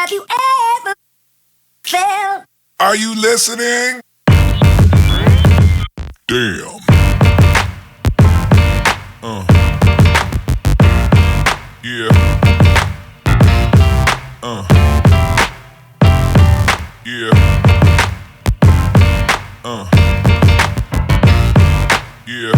Have you ever felt? Are you listening? Damn. Yeah. Yeah. Yeah.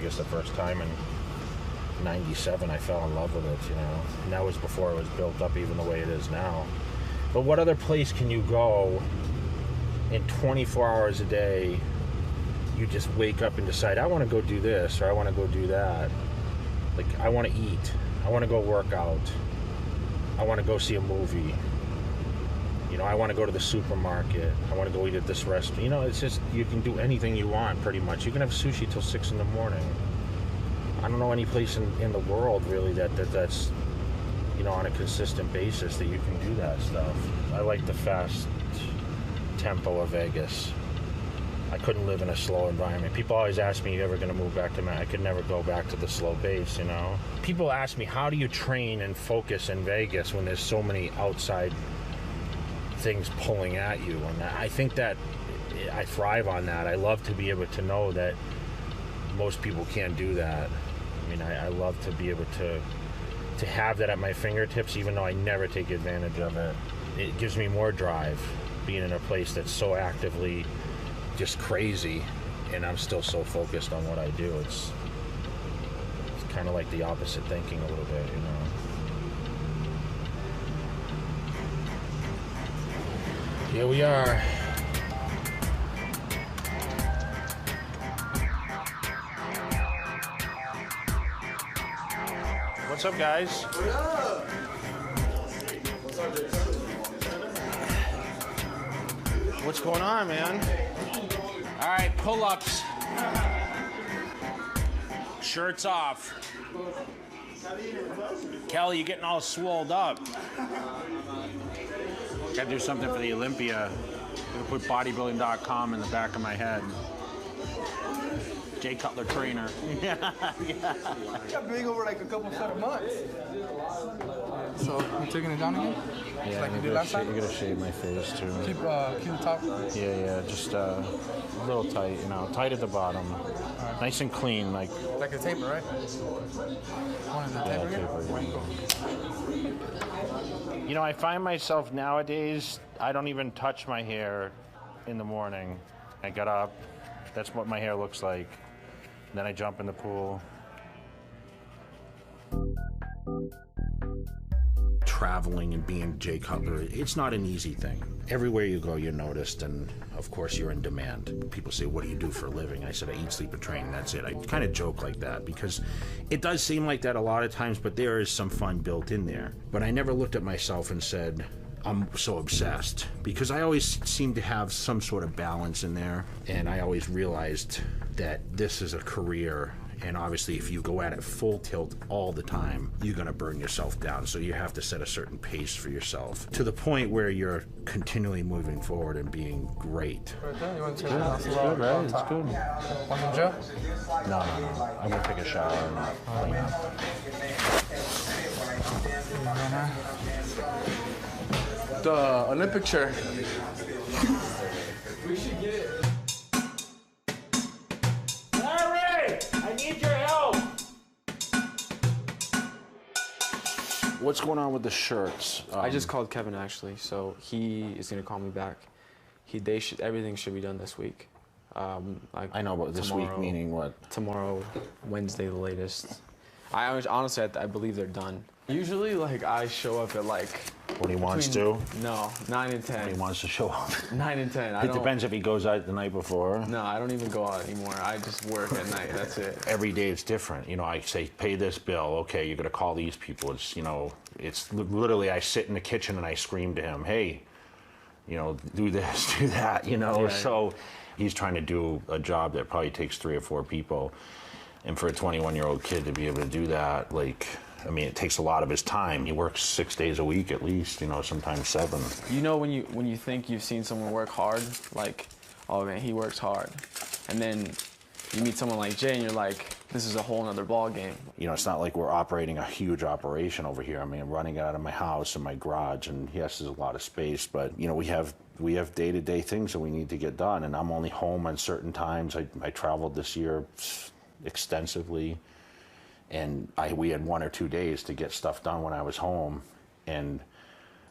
The first time in 97, I fell in love with it, you know. And that was before it was built up even the way it is now. But what other place can you go in 24 hours a day? You just wake up and decide, I want to go do this, or I want to go do that. Like, I want to eat. I want to go work out. I want to go see a movie. You know, I want to go to the supermarket. I want to go eat at this restaurant. You know, it's just, you can do anything you want, pretty much. You can have sushi till 6 in the morning. I don't know any place in the world, really, that's, you know, on a consistent basis that you can do that stuff. I like the fast tempo of Vegas. I couldn't live in a slow environment. People always ask me, you ever going to move back to I could never go back to the slow pace, you know? People ask me, how do you train and focus in Vegas when there's so many outside things pulling at you? And I think that I thrive on that. I love to be able to know that most people can't do that. I mean, I love to be able to have that at my fingertips, even though I never take advantage of it. It gives me more drive being in a place that's so actively just crazy, and I'm still so focused on what I do. It's kind of like the opposite thinking a little bit, you know. Here we are. What's up, guys? What up? What's going on, man? All right, pull-ups. Shirts off. Kelly, you're getting all swolled up. Gotta do something for the Olympia. I'm gonna put bodybuilding.com in the back of my head. Jay Cutler trainer. Yeah. Got big over like a couple set of months. So you taking it down again? Yeah, like you did last time? You gotta shave my face too. Keep the top. Yeah, just a little tight, you know, tight at the bottom, right. Nice and clean, like a taper, right? One of the taper. You know, I find myself nowadays, I don't even touch my hair in the morning. I get up, that's what my hair looks like. Then I jump in the pool. Traveling and being Jay Cutler, it's not an easy thing. everywhere you go, you're noticed, and of course you're in demand. People say, what do you do for a living? I said, I eat, sleep, and train, that's it. I kind of joke like that because it does seem like that a lot of times, but there is some fun built in there. But I never looked at myself and said, I'm so obsessed, because I always seem to have some sort of balance in there, and I always realized that this is a career, and obviously if you go at it full tilt all the time, you're going to burn yourself down. So you have to set a certain pace for yourself to the point where you're continually moving forward and being great. It's good, right? It's good. Want some gel? No. I'm going to take a shower and clean up. The Olympic shirt. We should get it. Larry, I need your help. What's going on with the shirts? I just called Kevin actually, so he is gonna call me back. Everything should be done this week. Like I know, but this week meaning what? Tomorrow, Wednesday, the latest. Honestly, I believe they're done. Usually, like I show up at like. When he wants to? No, 9 and 10. When he wants to show up. 9 and 10. It depends if he goes out the night before. No, I don't even go out anymore. I just work at night. That's it. Every day it's different. You know, I say, pay this bill. Okay, you're gonna call these people. It's, you know, it's literally I sit in the kitchen and I scream to him, hey, you know, do this, do that, you know. Yeah, so he's trying to do a job that probably takes 3 or 4 people. And for a 21-year-old kid to be able to do that, like, I mean, it takes a lot of his time. He works 6 days a week at least, you know, sometimes 7. You know, when you think you've seen someone work hard, like, oh man, he works hard. And then you meet someone like Jay and you're like, this is a whole nother ball game. You know, it's not like we're operating a huge operation over here. I mean, I'm running it out of my house and my garage, and yes, there's a lot of space, but you know, we have day-to-day things that we need to get done, and I'm only home on certain times. I traveled this year extensively. And we had 1 or 2 days to get stuff done when I was home, and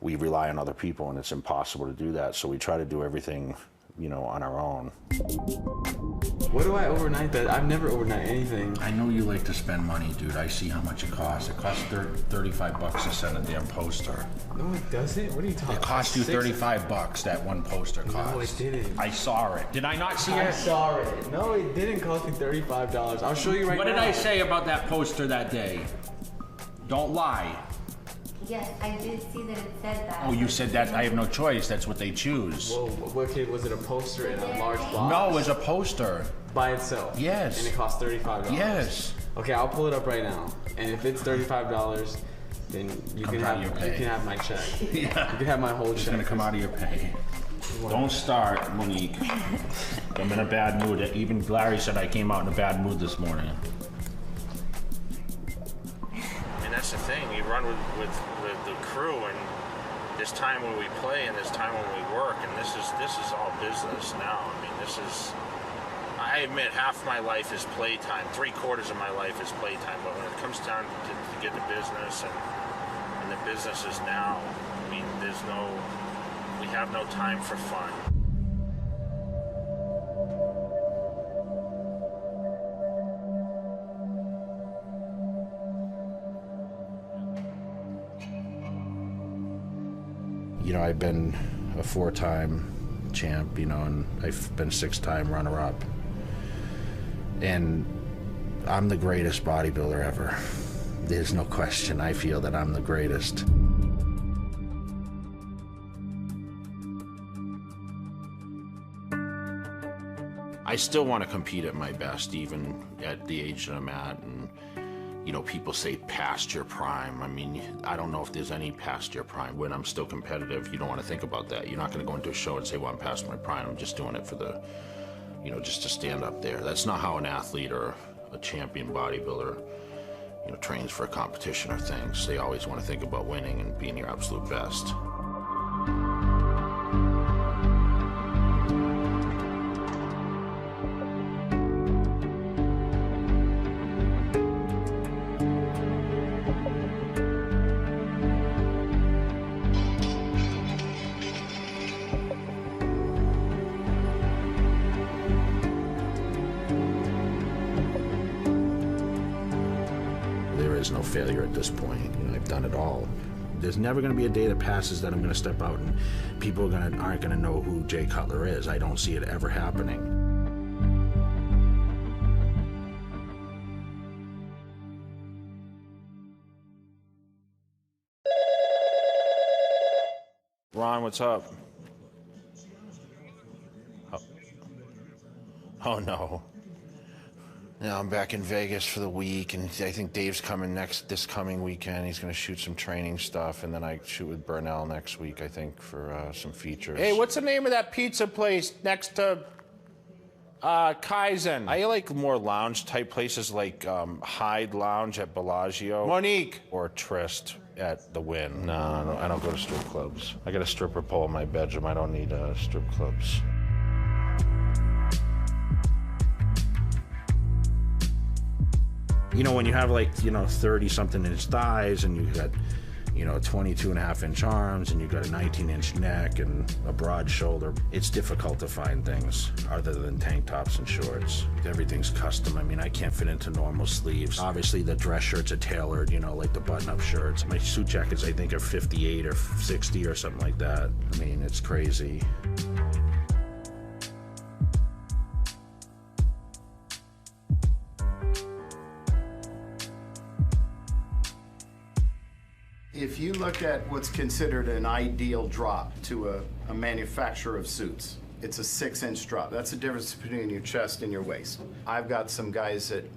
we rely on other people, and it's impossible to do that. So we try to do everything, you know, on our own. What do I overnight that? I've never overnight anything. I know you like to spend money, dude. I see how much it costs. It costs $35 to send a damn poster. No, it doesn't. What are you talking about? It cost you $35, that one poster cost. No, it didn't. I saw it. Did I not see it? I saw it. No, it didn't cost me $35. I'll show you right now. What did I say about that poster that day? Don't lie. Yes, I did see that it said that. Oh, you said that? I have no choice. That's what they choose. Whoa, was it a poster in a large box? No, it was a poster. By itself? Yes. And it cost $35? Yes. Okay, I'll pull it up right now. And if it's $35, then you can have my check. Yeah. You can have my whole check. It's gonna come out of your pay. Wow. Don't start, Monique. I'm in a bad mood. Even Larry said I came out in a bad mood this morning. And that's the thing. You run with the crew, and there's time when we play and there's time when we work, and this is all business now. I mean, I admit half my life is playtime. 3/4 of my life is playtime. But when it comes down to get the business and the business is now, I mean, we have no time for fun. You know, I've been a 4-time champ, you know, and I've been 6-time runner-up. And I'm the greatest bodybuilder ever. There's no question. I feel that I'm the greatest. I still want to compete at my best, even at the age that I'm at. And, you know, people say past your prime. I mean, I don't know if there's any past your prime. When I'm still competitive, you don't want to think about that. You're not going to go into a show and say, well, I'm past my prime. I'm just doing it for the, you know, just to stand up there. That's not how an athlete or a champion bodybuilder, you know, trains for a competition or things. They always want to think about winning and being your absolute best. There is no failure at this point. You know, I've done it all. There's never going to be a day that passes that I'm going to step out and people aren't going to know who Jay Cutler is. I don't see it ever happening. Ron, what's up? Oh no. Yeah, I'm back in Vegas for the week, and I think Dave's coming this coming weekend. He's going to shoot some training stuff, and then I shoot with Burnell next week, I think, for some features. Hey, what's the name of that pizza place next to Kaizen? I like more lounge-type places like Hyde Lounge at Bellagio. Monique! Or Trist at the Wynn. No, I don't go to strip clubs. I got a stripper pole in my bedroom. I don't need strip clubs. You know, when you have like, 30-something inch thighs and you got, 22.5-inch arms and you got a 19-inch neck and a broad shoulder, it's difficult to find things other than tank tops and shorts. Everything's custom. I mean, I can't fit into normal sleeves. Obviously, the dress shirts are tailored, like the button-up shirts. My suit jackets, I think, are 58 or 60 or something like that. I mean, it's crazy. If you look at what's considered an ideal drop to a manufacturer of suits, it's a 6-inch drop. That's the difference between your chest and your waist. I've got some guys that,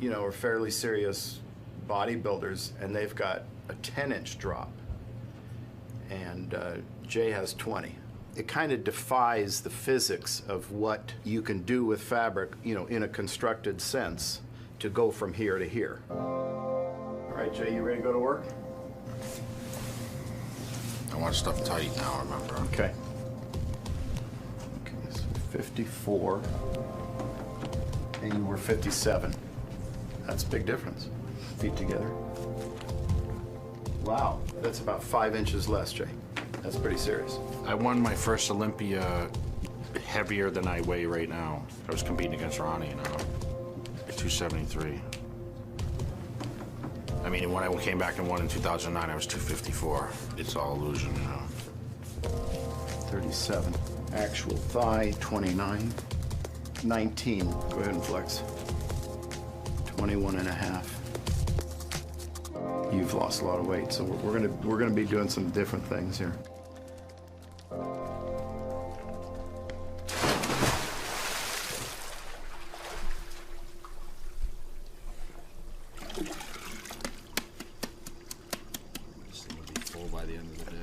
are fairly serious bodybuilders, and they've got a 10-inch drop. And Jay has 20. It kind of defies the physics of what you can do with fabric, in a constructed sense, to go from here to here. All right, Jay, you ready to go to work? I want stuff tight now, remember. Okay. Okay, so 54, and you were 57. That's a big difference. Feet together. Wow, that's about 5 inches less, Jay. That's pretty serious. I won my first Olympia heavier than I weigh right now. I was competing against Ronnie, 273. I mean, when I came back and won in 2009, I was 254. It's all illusion, 37. Actual thigh, 29. 19. Go ahead and flex. 21 and a half. You've lost a lot of weight, so we're gonna be doing some different things here. By the end of the day.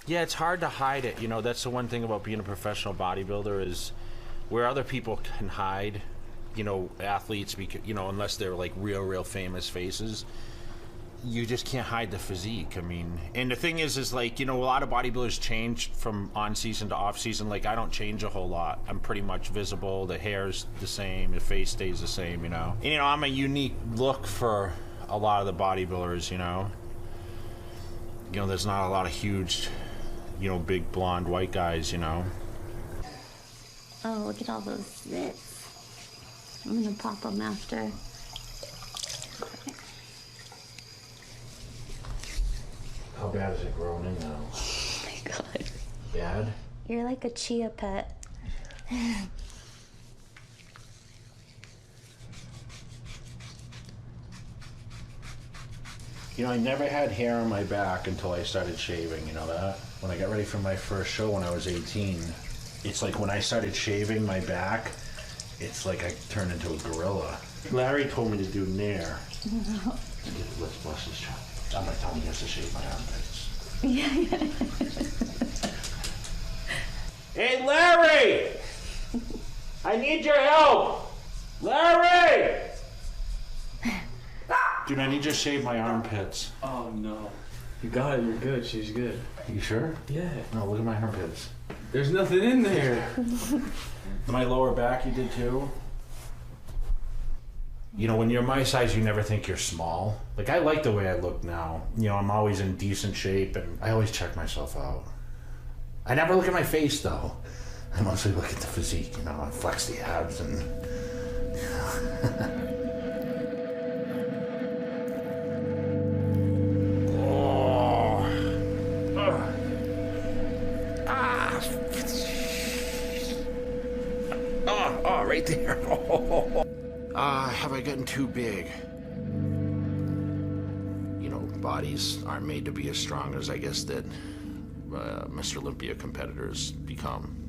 Yeah, it's hard to hide it. That's the one thing about being a professional bodybuilder is where other people can hide, athletes, unless they're like real famous faces, you just can't hide the physique. I mean, and the thing is like, a lot of bodybuilders change from on season to off season. Like, I don't change a whole lot. I'm pretty much visible. The hair's the same. The face stays the same, And, I'm a unique look for a lot of the bodybuilders, There's not a lot of huge, big blonde white guys, Oh, look at all those zits. I'm gonna pop them after. How bad is it growing in now? Oh my God. Bad? You're like a chia pet. I never had hair on my back until I started shaving, that? When I got ready for my first show when I was 18, it's like when I started shaving my back, it's like I turned into a gorilla. Larry told me to do Nair. Let's bless his child. I'm not telling you to shave my armpits. Yeah. Hey, Larry! I need your help! Larry! Dude, I need you to shave my armpits. Oh no. You got it, you're good, she's good. You sure? Yeah. No, look at my armpits. There's nothing in there. My lower back, you did too? When you're my size, you never think you're small. Like, I like the way I look now. I'm always in decent shape, and I always check myself out. I never look at my face, though. I mostly look at the physique, I flex the abs and, right there. Have I gotten too big? You know, bodies aren't made to be as strong as I guess that Mr. Olympia competitors become.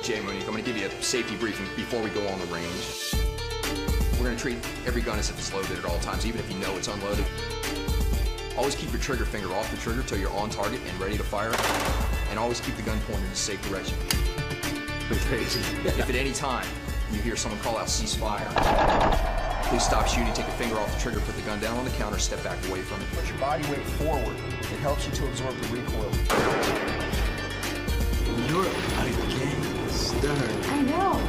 Jay, I'm going to give you a safety briefing before we go on the range. We're going to treat every gun as if it's loaded at all times, even if you know it's unloaded. Always keep your trigger finger off the trigger till you're on target and ready to fire. And always keep the gun pointed in a safe direction. Crazy. If at any time you hear someone call out ceasefire, please stop shooting, take your finger off the trigger, put the gun down on the counter, step back away from it. Put your body weight forward. It helps you to absorb the recoil. You're a gangster. I know.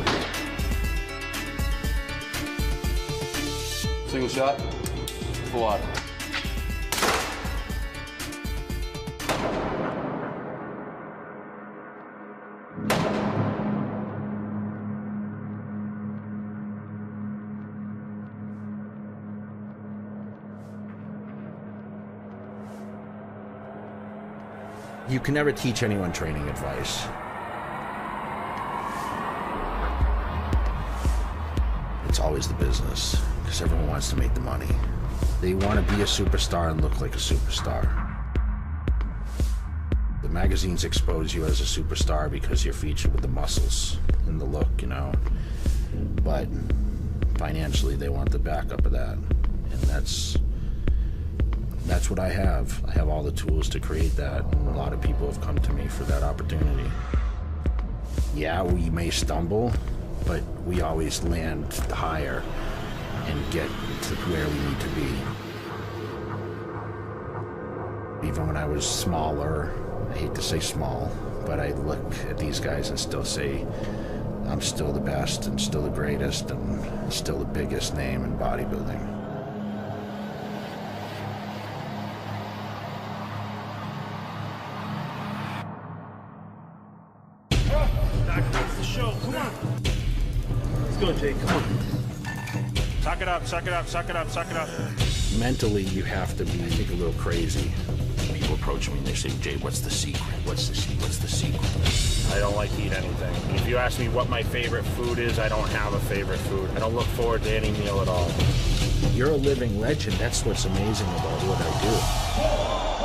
Single shot, full auto. You can never teach anyone training advice. It's always the business, because everyone wants to make the money. They want to be a superstar and look like a superstar. The magazines expose you as a superstar because you're featured with the muscles and the look, you know. But financially, they want the backup of that. And that's what I have. I have all the tools to create that, and a lot of people have come to me for that opportunity. Yeah, we may stumble, but we always land higher and get to where we need to be. Even when I was smaller, I hate to say small, but I look at these guys and still say, I'm still the best and still the greatest and still the biggest name in bodybuilding. Let's go, Jay. Come on. Suck it up, suck it up, suck it up, suck it up. Mentally, you have to be, I think, a little crazy. People approach me and they say, Jay, what's the secret? What's the secret? What's the secret? I don't like to eat anything. If you ask me what my favorite food is, I don't have a favorite food. I don't look forward to any meal at all. You're a living legend. That's what's amazing about what I do.